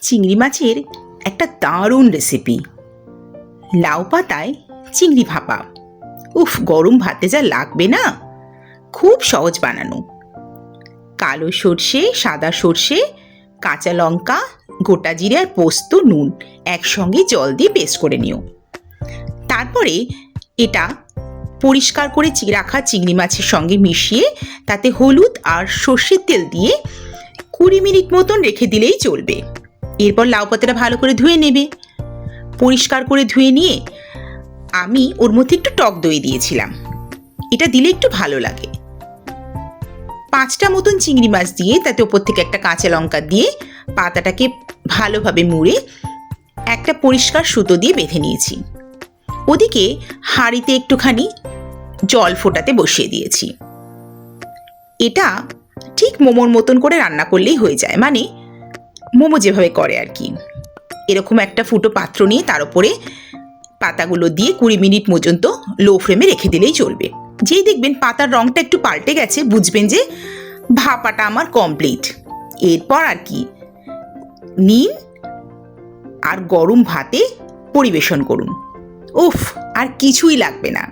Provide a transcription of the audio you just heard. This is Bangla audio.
চিংড়ি মাছের একটা দারুণ রেসিপি, লাউ পাতায় চিংড়ি ভাপা। উফ, গরম ভাতে যা লাগবে না! খুব সহজ বানানো। কালো সর্ষে, সাদা সর্ষে, কাঁচা লঙ্কা, গোটা জিরে আর পোস্ত, নুন একসঙ্গে জল দিয়ে পেস্ট করে নিও। তারপরে এটা পরিষ্কার করে রাখা চিংড়ি মাছের সঙ্গে মিশিয়ে তাতে হলুদ আর সর্ষের তেল দিয়ে 20 মিনিট মতন রেখে দিলেই চলবে। এরপর লাউ পাতাটা ভালো করে ধুয়ে নেবে। পরিষ্কার করে ধুয়ে নিয়ে আমি ওর মধ্যে একটু টক দই দিয়েছিলাম, এটা দিলে একটু ভালো লাগে। 5টা মতন চিংড়ি মাছ দিয়ে তাতে ওপর থেকে একটা কাঁচা লঙ্কা দিয়ে পাতাটাকে ভালোভাবে মুড়ে একটা পরিষ্কার সুতো দিয়ে বেঁধে নিয়েছি। ওদিকে হাঁড়িতে একটুখানি জল ফোটাতে বসিয়ে দিয়েছি। এটা ঠিক মোমোর মতন করে রান্না করলেই হয়ে যায়, মানে মোমো যেভাবে করে আর কি। এরকম একটা ফুটো পাত্র নিয়ে তার উপরে পাতাগুলো দিয়ে 20 মিনিট পর্যন্ত লো ফ্লেমে রেখে দিলেই চলবে। যেই দেখবেন পাতার রঙটা একটু পাল্টে গেছে, বুঝবেন যে ভাপাটা আমার কমপ্লিট। এরপর আর কি, নিন আর গরম ভাতে পরিবেশন করুন। উফ, আর কিছুই লাগবে না।